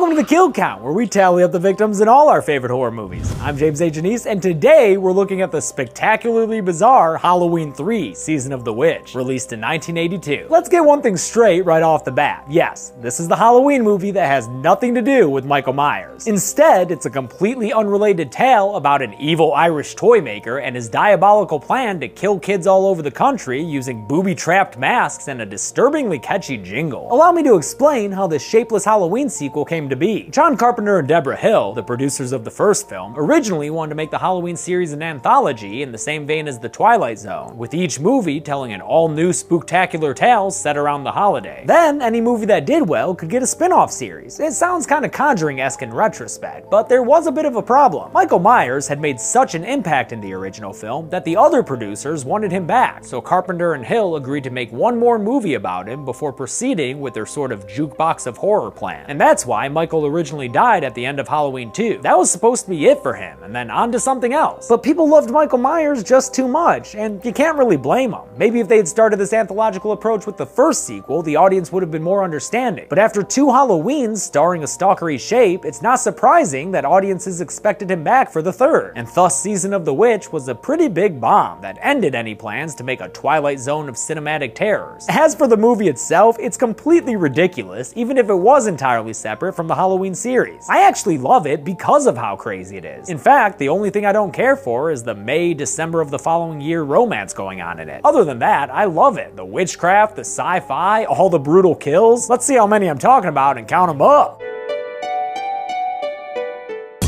Welcome to the Kill Count, where we tally up the victims in all our favorite horror movies. I'm James A. Janice, and today we're looking at the spectacularly bizarre Halloween 3: Season of the Witch, released in 1982. Let's get one thing straight right off the bat. Yes, this is the Halloween movie that has nothing to do with Michael Myers. Instead, it's a completely unrelated tale about an evil Irish toy maker and his diabolical plan to kill kids all over the country using booby-trapped masks and a disturbingly catchy jingle. Allow me to explain how the shapeless Halloween sequel came to be. John Carpenter and Deborah Hill, the producers of the first film, originally wanted to make the Halloween series an anthology in the same vein as The Twilight Zone, with each movie telling an all-new spooktacular tale set around the holiday. Then, any movie that did well could get a spin-off series. It sounds kinda Conjuring-esque in retrospect, but there was a bit of a problem. Michael Myers had made such an impact in the original film that the other producers wanted him back, so Carpenter and Hill agreed to make one more movie about him before proceeding with their sort of jukebox of horror plan. And that's why Michael originally died at the end of Halloween 2. That was supposed to be it for him, and then on to something else. But people loved Michael Myers just too much, and you can't really blame them. Maybe if they had started this anthological approach with the first sequel, the audience would have been more understanding. But after 2 Halloweens starring a stalkery shape, it's not surprising that audiences expected him back for the third. And thus Season of the Witch was a pretty big bomb that ended any plans to make a Twilight Zone of cinematic terrors. As for the movie itself, it's completely ridiculous, even if it was entirely separate from the Halloween series. I actually love it because of how crazy it is. In fact, the only thing I don't care for is the May-December of the following year romance going on in it. Other than that, I love it. The witchcraft, the sci-fi, all the brutal kills. Let's see how many I'm talking about and count them up.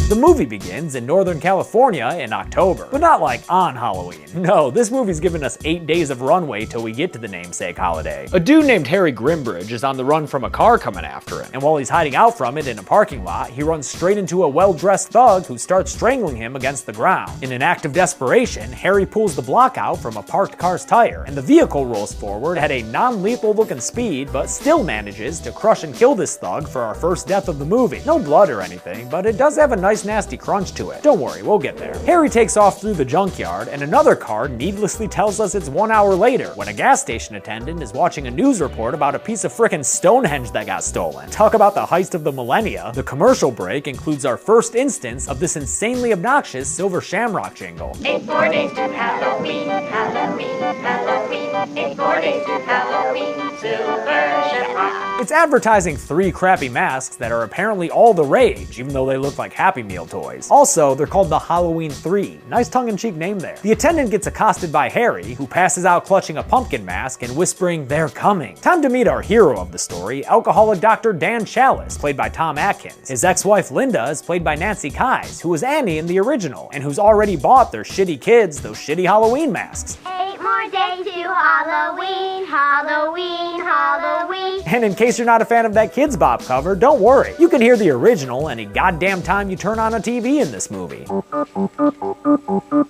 The movie begins in Northern California in October, but not like on Halloween. No, this movie's given us 8 days of runway till we get to the namesake holiday. A dude named Harry Grimbridge is on the run from a car coming after him, and while he's hiding out from it in a parking lot, he runs straight into a well-dressed thug who starts strangling him against the ground. In an act of desperation, Harry pulls the block out from a parked car's tire, and the vehicle rolls forward at a non-lethal looking speed, but still manages to crush and kill this thug for our first death of the movie. No blood or anything, but it does have a nice nasty crunch to it. Don't worry, we'll get there. Harry takes off through the junkyard, and another car needlessly tells us it's 1 hour later, when a gas station attendant is watching a news report about a piece of frickin' Stonehenge that got stolen. Talk about the heist of the millennia. The commercial break includes our first instance of this insanely obnoxious Silver Shamrock jingle. 8 more days to Halloween, Halloween, Halloween. 8 more days to Halloween, Silver Shamrock. It's advertising 3 crappy masks that are apparently all the rage, even though they look like Happy Meal toys. Also, they're called the Halloween 3. Nice tongue-in-cheek name there. The attendant gets accosted by Harry, who passes out clutching a pumpkin mask and whispering, "They're coming." Time to meet our hero of the story, alcoholic Dr. Dan Chalice, played by Tom Atkins. His ex-wife Linda is played by Nancy Kyes, who was Annie in the original, and who's already bought their shitty kids those shitty Halloween masks. 8 more days to Halloween, Halloween, Halloween. And in case you're not a fan of that Kidz Bop cover, don't worry. You can hear the original any goddamn time you turn on a TV in this movie.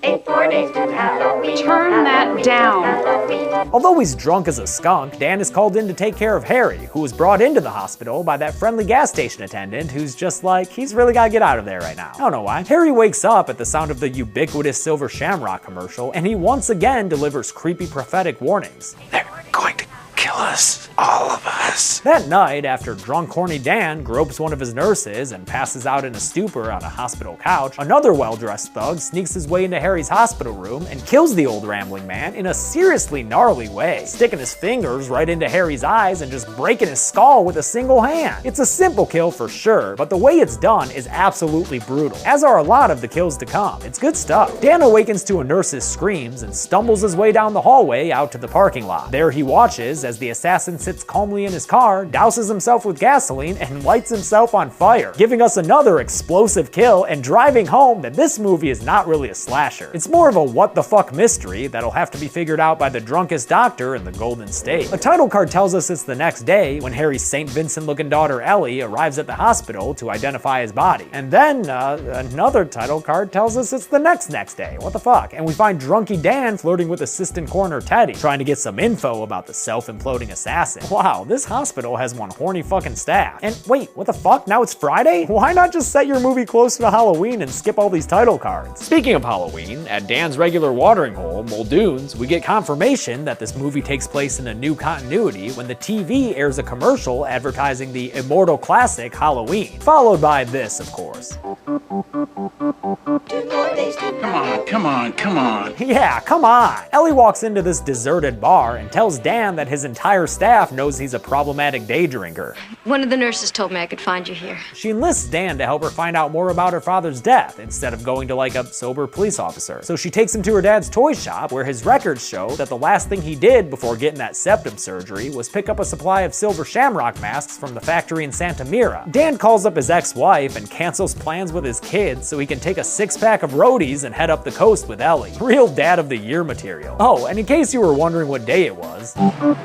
8 more days to Halloween. Turn that down. Halloween. Although he's drunk as a skunk, Dan is called in to take care of Harry, who was brought into the hospital by that friendly gas station attendant who's just like, he's really gotta get out of there right now. I don't know why. Harry wakes up at the sound of the ubiquitous Silver Shamrock commercial, and he once again delivers creepy prophetic warnings. They're going to kill us, all of us. That night, after drunk horny Dan gropes one of his nurses and passes out in a stupor on a hospital couch, another well-dressed thug sneaks his way into Harry's hospital room and kills the old rambling man in a seriously gnarly way, sticking his fingers right into Harry's eyes and just breaking his skull with a single hand. It's a simple kill for sure, but the way it's done is absolutely brutal, as are a lot of the kills to come. It's good stuff. Dan awakens to a nurse's screams and stumbles his way down the hallway out to the parking lot. There he watches as the assassin sits calmly in his car, douses himself with gasoline, and lights himself on fire, giving us another explosive kill and driving home that this movie is not really a slasher. It's more of a what the fuck mystery that'll have to be figured out by the drunkest doctor in the Golden State. A title card tells us it's the next day when Harry's St. Vincent-looking daughter Ellie arrives at the hospital to identify his body. And then another title card tells us it's the next day. What the fuck? And we find drunky Dan flirting with assistant coroner Teddy, trying to get some info about the self-imposed imploding assassin. Wow, this hospital has one horny fucking staff. And wait, what the fuck? Now it's Friday? Why not just set your movie closer to Halloween and skip all these title cards? Speaking of Halloween, at Dan's regular watering hole, Muldoon's, we get confirmation that this movie takes place in a new continuity when the TV airs a commercial advertising the immortal classic Halloween, followed by this, of course. Come on. Yeah, come on. Ellie walks into this deserted bar and tells Dan that his entire staff knows he's a problematic day drinker. One of the nurses told me I could find you here. She enlists Dan to help her find out more about her father's death instead of going to like a sober police officer. So she takes him to her dad's toy shop where his records show that the last thing he did before getting that septum surgery was pick up a supply of silver shamrock masks from the factory in Santa Mira. Dan calls up his ex-wife and cancels plans with his kids so he can take a six-pack of roadies and head up the coast with Ellie. Real dad of the year material. Oh, and in case you were wondering what day it was, 2 more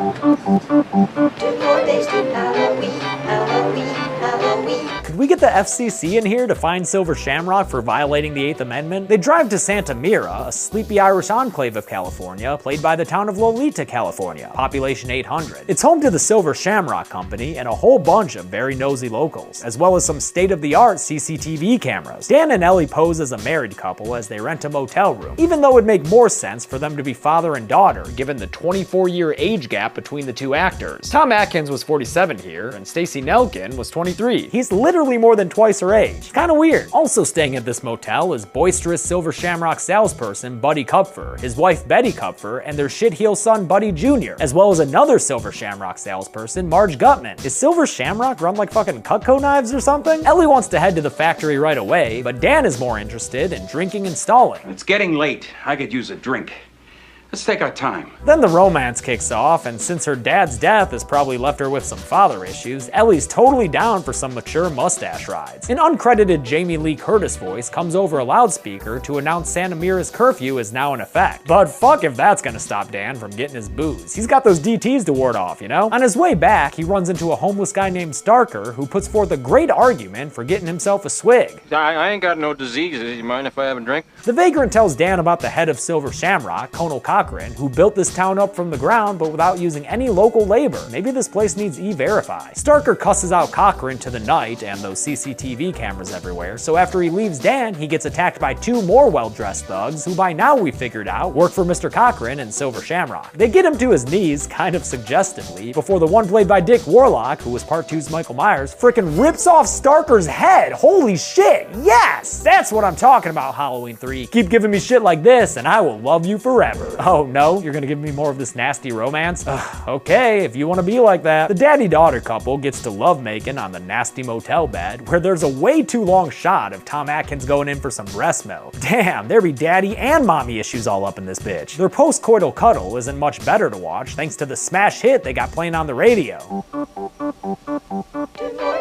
days to Halloween, Halloween, Halloween. could we get the FCC in here to fine Silver Shamrock for violating the 8th Amendment? They drive to Santa Mira, a sleepy Irish enclave of California, played by the town of Lolita, California, population 800. It's home to the Silver Shamrock Company and a whole bunch of very nosy locals, as well as some state-of-the-art CCTV cameras. Dan and Ellie pose as a married couple as they rent a motel room, even though it'd make more sense for them to be father and daughter, given the 24-year age gap between the two actors. Tom Atkins was 47 here, and Stacey Nelkin was 23. He's literally more than twice her age. Kinda weird. Also staying at this motel is boisterous Silver Shamrock salesperson Buddy Kupfer, his wife Betty Kupfer, and their shitheel son Buddy Jr., as well as another Silver Shamrock salesperson, Marge Gutman. Is Silver Shamrock run like fucking Cutco knives or something? Ellie wants to head to the factory right away, but Dan is more interested in drinking and stalling. It's getting late. I could use a drink. Let's take our time. Then the romance kicks off, and since her dad's death has probably left her with some father issues, Ellie's totally down for some mature mustache rides. An uncredited Jamie Lee Curtis voice comes over a loudspeaker to announce Santa Mira's curfew is now in effect. But fuck if that's gonna stop Dan from getting his booze. He's got those DTs to ward off, you know? On his way back, he runs into a homeless guy named Starker who puts forth a great argument for getting himself a swig. I ain't got no diseases. You mind if I have a drink? The vagrant tells Dan about the head of Silver Shamrock, Conal Cochran, who built this town up from the ground but without using any local labor. Maybe this place needs E-Verify. Starker cusses out Cochran to the night and those CCTV cameras everywhere, so after he leaves Dan, he gets attacked by 2 more well-dressed thugs who by now we figured out work for Mr. Cochran and Silver Shamrock. They get him to his knees, kind of suggestively, before the one played by Dick Warlock, who was part 2's Michael Myers, frickin' rips off Starker's head. Holy shit, yes! That's what I'm talking about, Halloween 3. Keep giving me shit like this and I will love you forever. Oh no, you're gonna give me more of this nasty romance? Ugh, okay, if you wanna be like that. The daddy-daughter couple gets to lovemaking on the nasty motel bed, where there's a way too long shot of Tom Atkins going in for some breast milk. Damn, there be daddy and mommy issues all up in this bitch. Their post-coital cuddle isn't much better to watch thanks to the smash hit they got playing on the radio. 2 more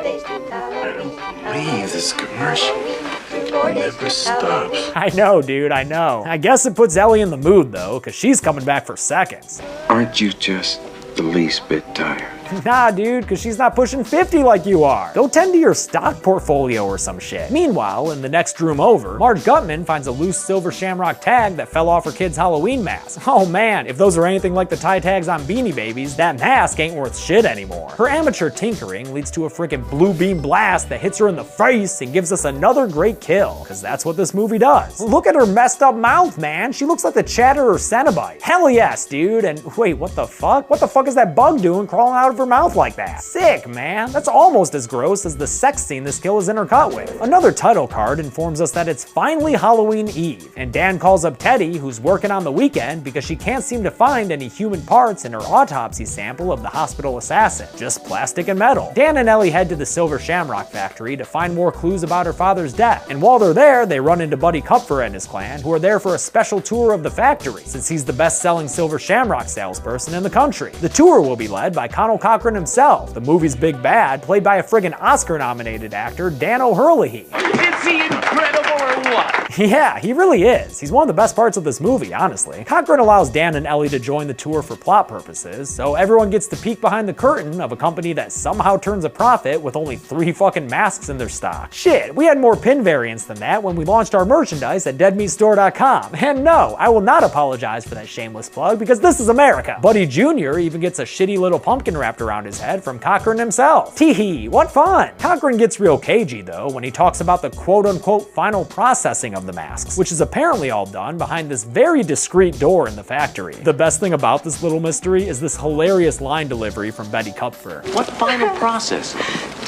days to Halloween, Believe this commercial Halloween, 2 more days never to Halloween. stops. I know, dude, I know. I guess it puts Ellie in the mood though, cause she's coming back for seconds. Aren't you just the least bit tired? Nah, dude, cause she's not pushing 50 like you are. Go tend to your stock portfolio or some shit. Meanwhile, in the next room over, Marge Gutman finds a loose Silver Shamrock tag that fell off her kid's Halloween mask. Oh man, if those are anything like the tie tags on Beanie Babies, that mask ain't worth shit anymore. Her amateur tinkering leads to a freaking blue beam blast that hits her in the face and gives us another great kill, cause that's what this movie does. Look at her messed up mouth, man. She looks like the Chatterer Cenobite. Hell yes, dude, and wait, what the fuck? What the fuck is that bug doing crawling out of her mouth like that? Sick, man. That's almost as gross as the sex scene this kill is intercut with. Another title card informs us that it's finally Halloween Eve, and Dan calls up Teddy, who's working on the weekend because she can't seem to find any human parts in her autopsy sample of the hospital assassin, just plastic and metal. Dan and Ellie head to the Silver Shamrock factory to find more clues about her father's death, and while they're there, they run into Buddy Kupfer and his clan, who are there for a special tour of the factory, since he's the best-selling Silver Shamrock salesperson in the country. The tour will be led by Conal Cochran himself, the movie's big bad, played by a friggin' Oscar-nominated actor, Dan O'Herlihy. he incredible or what? Yeah, he really is. He's one of the best parts of this movie, honestly. Cochran allows Dan and Ellie to join the tour for plot purposes, so everyone gets to peek behind the curtain of a company that somehow turns a profit with only 3 fucking masks in their stock. Shit, we had more pin variants than that when we launched our merchandise at deadmeatstore.com. And no, I will not apologize for that shameless plug because this is America. Buddy Jr. even gets a shitty little pumpkin wrapped around his head from Cochran himself. Teehee, what fun! Cochran gets real cagey though when he talks about the quote-unquote final processing of the masks, which is apparently all done behind this very discreet door in the factory. The best thing about this little mystery is this hilarious line delivery from Betty Kupfer. What final process?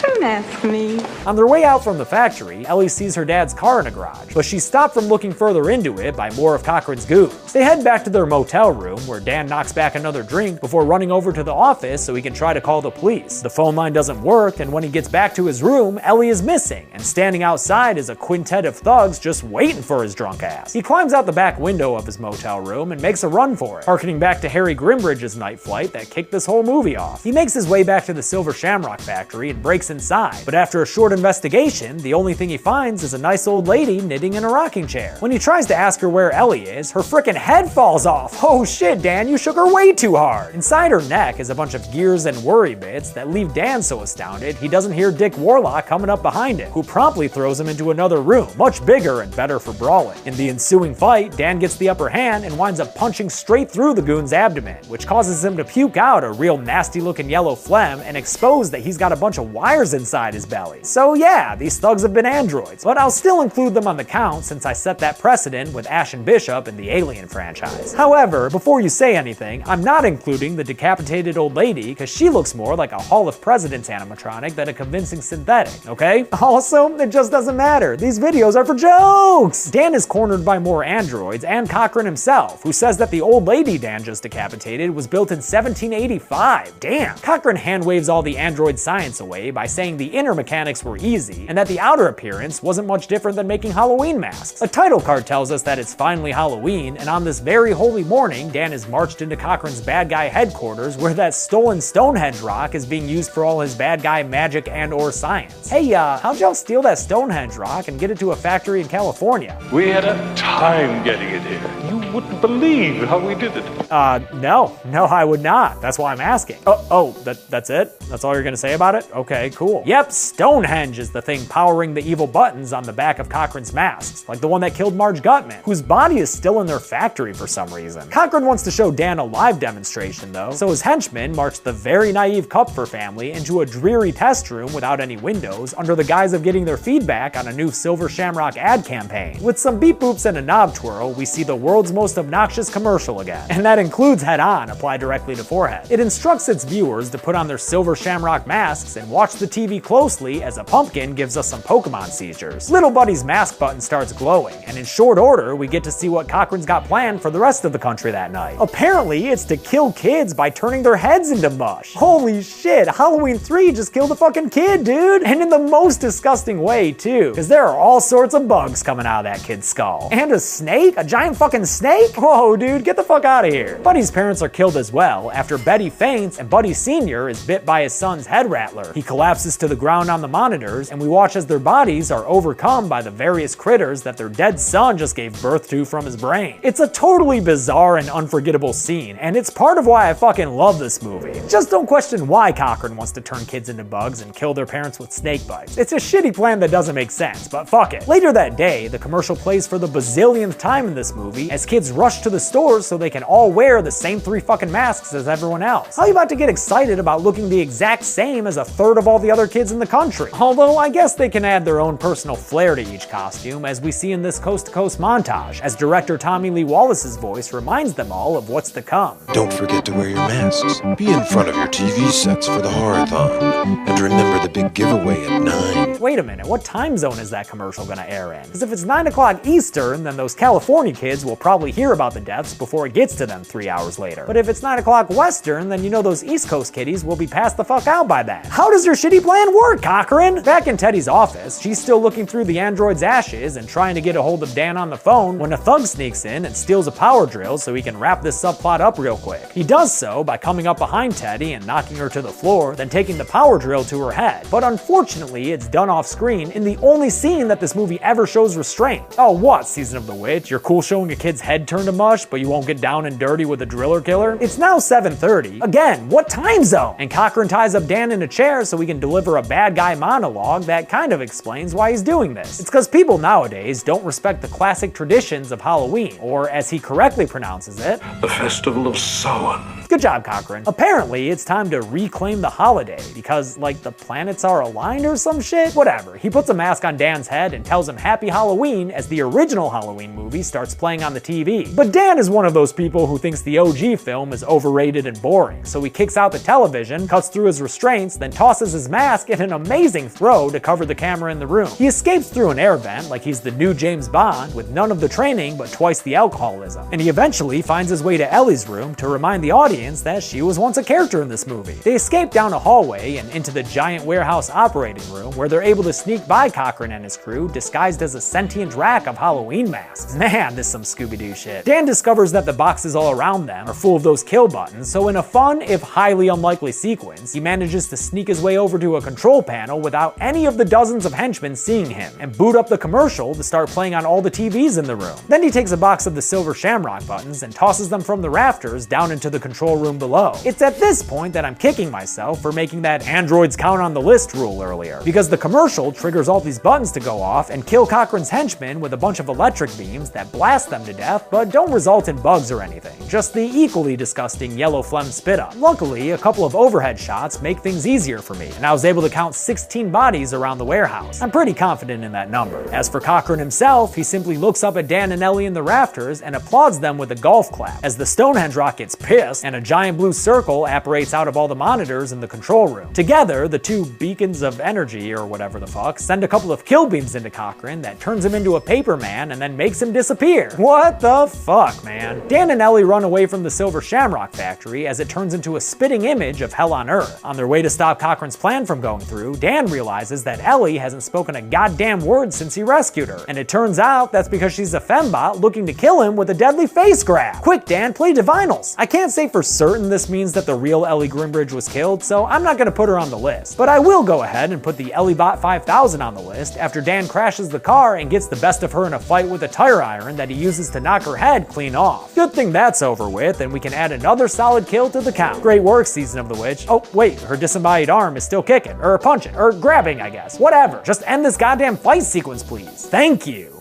Don't ask me. On their way out from the factory, Ellie sees her dad's car in a garage, but she's stopped from looking further into it by more of Cochran's goons. They head back to their motel room where Dan knocks back another drink before running over to the office so he can try to call the police. The phone line doesn't work, and when he gets back to his room, Ellie is missing, and standing outside is a quintet of thugs just waiting for his drunk ass. He climbs out the back window of his motel room and makes a run for it, harkening back to Harry Grimbridge's night flight that kicked this whole movie off. He makes his way back to the Silver Shamrock factory and breaks inside, but after a short investigation, the only thing he finds is a nice old lady knitting in a rocking chair. When he tries to ask her where Ellie is, her frickin' head falls off. Oh shit, Dan, you shook her way too hard. Inside her neck is a bunch of gears and worry bits that leave Dan so astounded he doesn't hear Dick Warlock coming up behind him, who promptly throws him into another room, much bigger and better for brawling. In the ensuing fight, Dan gets the upper hand and winds up punching straight through the goon's abdomen, which causes him to puke out a real nasty looking yellow phlegm and expose that he's got a bunch of wires inside his belly. So yeah, these thugs have been androids, but I'll still include them on the count since I set that precedent with Ash and Bishop in the Alien franchise. However, before you say anything, I'm not including the decapitated old lady because she looks more like a Hall of Presidents animatronic than a convincing synthetic, okay? Also, it just doesn't matter. These videos are for jokes! Dan is cornered by more androids and Cochran himself, who says that the old lady Dan just decapitated was built in 1785. Damn! Cochran hand waves all the android science away by saying the inner mechanics were easy and that the outer appearance wasn't much different than making Halloween masks. A title card tells us that it's finally Halloween, and on this very holy morning, Dan is marched into Cochran's bad guy headquarters where that stolen Stonehenge rock is being used for all his bad guy magic and or science. Hey, how'd y'all steal that Stonehenge rock and get it to a factory in California? We had a time getting it here. You wouldn't believe how we did it. No, I would not. That's why I'm asking. That's it? That's all you're gonna say about it? Okay, cool. Yep, Stonehenge is the thing powering the evil buttons on the back of Cochran's masks, like the one that killed Marge Gutman, whose body is still in their factory for some reason. Cochran wants to show Dan a live demonstration though, so his henchmen march the very naive Kupfer family into a dreary test room without any windows under the guise of getting their feedback on a new Silver Shamrock ad campaign. With some beep boops and a knob twirl, we see the world's most obnoxious commercial again, and that includes Head On applied directly to forehead. It instructs its viewers to put on their Silver Shamrock masks and watch the TV closely as a pumpkin gives us some Pokemon seizures. Little Buddy's mask button starts glowing, and in short order, we get to see what Cochran's got planned for the rest of the country that night. Apparently, it's to kill kids by turning their heads into mush. Holy shit, Halloween 3 just killed a fucking kid, dude! And in the most disgusting way, too, because there are all sorts of bugs coming out of that kid's skull. And a snake? A giant fucking snake? Whoa, dude, get the fuck out of here. Buddy's parents are killed as well after Betty faints and Buddy Sr. is bit by his son's head rattler. He collapses to the ground on the monitors, and we watch as their bodies are overcome by the various critters that their dead son just gave birth to from his brain. It's a totally bizarre and unforgettable scene, and it's part of why I fucking love this movie. Just don't question why Cochran wants to turn kids into bugs and kill their parents with snake bites. It's a shitty plan that doesn't make sense, but fuck it. Later that day, the commercial plays for the bazillionth time in this movie as kids rush to the stores so they can all wear the same 3 fucking masks as everyone else. How are you about to get excited about looking the exact same as a third of all the other kids in the country? Although I guess they can add their own personal flair to each costume, as we see in this coast-to-coast montage, as director Tommy Lee Wallace's voice reminds them all of what's to come. Don't forget to wear your masks. Be in front of your TV sets for the horror-thon. And remember the big giveaway at 9. Wait a minute, what time zone is that commercial gonna air in? Because if it's 9 o'clock Eastern, then those California kids will probably probably hear about the deaths before it gets to them 3 hours later. But if it's 9 o'clock Western, then you know those East Coast kiddies will be passed the fuck out by then. How does your shitty plan work, Cochran? Back in Teddy's office, she's still looking through the android's ashes and trying to get a hold of Dan on the phone when a thug sneaks in and steals a power drill so he can wrap this subplot up real quick. He does so by coming up behind Teddy and knocking her to the floor, then taking the power drill to her head. But unfortunately, it's done off screen in the only scene that this movie ever shows restraint. Oh, what, Season of the Witch? You're cool showing a kid's head turn to mush, but you won't get down and dirty with a driller killer? It's now 7:30. Again, what time zone? And Cochran ties up Dan in a chair so he can deliver a bad guy monologue that kind of explains why he's doing this. It's because people nowadays don't respect the classic traditions of Halloween, or as he correctly pronounces it, The Festival of Samhain. Good job, Cochran. Apparently, it's time to reclaim the holiday because, like, the planets are aligned or some shit? Whatever. He puts a mask on Dan's head and tells him Happy Halloween as the original Halloween movie starts playing on the TV. But Dan is one of those people who thinks the OG film is overrated and boring, so he kicks out the television, cuts through his restraints, then tosses his mask in an amazing throw to cover the camera in the room. He escapes through an air vent like he's the new James Bond with none of the training but twice the alcoholism. And he eventually finds his way to Ellie's room to remind the audience that she was once a character in this movie. They escape down a hallway and into the giant warehouse operating room where they're able to sneak by Cochran and his crew disguised as a sentient rack of Halloween masks. Man, this is some Scooby-Doo shit. Dan discovers that the boxes all around them are full of those kill buttons, so in a fun, if highly unlikely sequence, he manages to sneak his way over to a control panel without any of the dozens of henchmen seeing him, and boot up the commercial to start playing on all the TVs in the room. Then he takes a box of the silver shamrock buttons and tosses them from the rafters down into the control room below. It's at this point that I'm kicking myself for making that androids count on the list rule earlier, because the commercial triggers all these buttons to go off and kill Cochran's henchmen with a bunch of electric beams that blast them to death but don't result in bugs or anything, just the equally disgusting yellow phlegm spit up. Luckily, a couple of overhead shots make things easier for me, and I was able to count 16 bodies around the warehouse. I'm pretty confident in that number. As for Cochran himself, he simply looks up at Dan and Ellie in the rafters and applauds them with a golf clap, as the Stonehenge rock gets pissed and a giant blue circle apparates out of all the monitors in the control room. Together, the two beacons of energy, or whatever the fuck, send a couple of kill beams into Cochran that turns him into a paper man and then makes him disappear. What the fuck, man? Dan and Ellie run away from the Silver Shamrock factory as it turns into a spitting image of hell on earth. On their way to stop Cochran's plan from going through, Dan realizes that Ellie hasn't spoken a goddamn word since he rescued her, and it turns out that's because she's a fembot looking to kill him with a deadly face grab. Quick, Dan, play Divinals. I can't say for certain this means that the real Ellie Grimbridge was killed, so I'm not gonna put her on the list. But I will go ahead and put the EllieBot 5000 on the list after Dan crashes the car and gets the best of her in a fight with a tire iron that he uses to knock her head clean off. Good thing that's over with, and we can add another solid kill to the count. Great work, Season of the Witch. Oh, wait, her disembodied arm is still kicking, or punching, or grabbing, I guess. Whatever, just end this goddamn fight sequence, please. Thank you.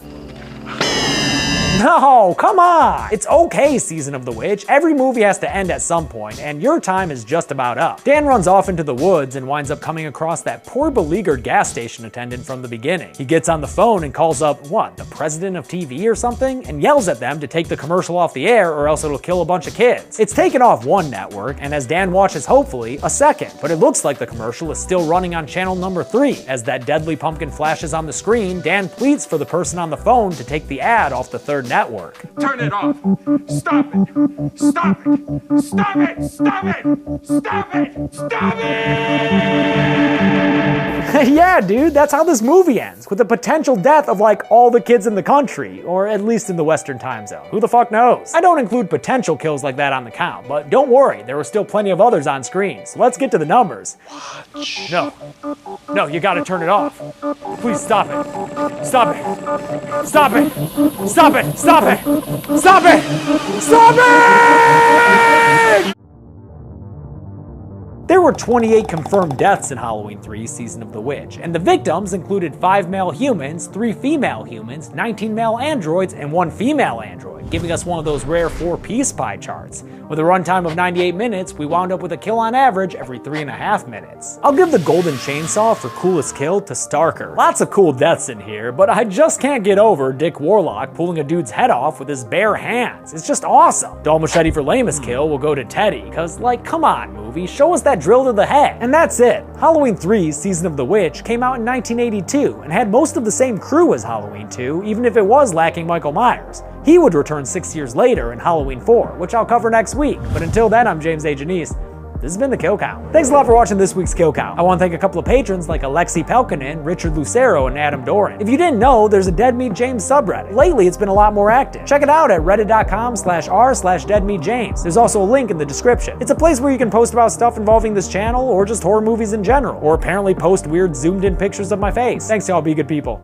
No, come on! It's okay, Season of the Witch. Every movie has to end at some point, and your time is just about up. Dan runs off into the woods and winds up coming across that poor beleaguered gas station attendant from the beginning. He gets on the phone and calls up, what, the president of TV or something? And yells at them to take the commercial off the air or else it'll kill a bunch of kids. It's taken off one network, and as Dan watches hopefully, a second, but it looks like the commercial is still running on channel number 3. As that deadly pumpkin flashes on the screen, Dan pleads for the person on the phone to take the ad off the third network. Turn it off. Stop it. Stop it. Stop it. Stop it. Stop it. Stop it. Yeah, dude, that's how this movie ends, with the potential death of like all the kids in the country, or at least in the Western time zone. Who the fuck knows? I don't include potential kills like that on the count, but don't worry, there were still plenty of others on screen, so let's get to the numbers. No, you gotta turn it off. Please stop it. Stop it. Stop it. Stop it. Stop it. Stop it! Stop it! There were 28 confirmed deaths in Halloween 3 Season of the Witch, and the victims included 5 male humans, 3 female humans, 19 male androids, and 1 female android, giving us one of those rare 4-piece pie charts. With a runtime of 98 minutes, we wound up with a kill on average every 3.5 minutes. I'll give the Golden Chainsaw for coolest kill to Starker. Lots of cool deaths in here, but I just can't get over Dick Warlock pulling a dude's head off with his bare hands. It's just awesome. Dull Machete for lamest kill will go to Teddy, cause like, come on movie, show us that that drill to the head. And that's it. Halloween 3, Season of the Witch, came out in 1982 and had most of the same crew as Halloween 2, even if it was lacking Michael Myers. He would return 6 years later in Halloween 4, which I'll cover next week. But until then, I'm James A. Janice. This has been the Kill Count. Thanks a lot for watching this week's Kill Count. I want to thank a couple of patrons like Alexi Pelkinen, Richard Lucero, and Adam Doran. If you didn't know, there's a Dead Meat James subreddit. Lately, it's been a lot more active. Check it out at reddit.com/r/deadmeatjames. There's also a link in the description. It's a place where you can post about stuff involving this channel or just horror movies in general, or apparently post weird zoomed in pictures of my face. Thanks y'all, be good people.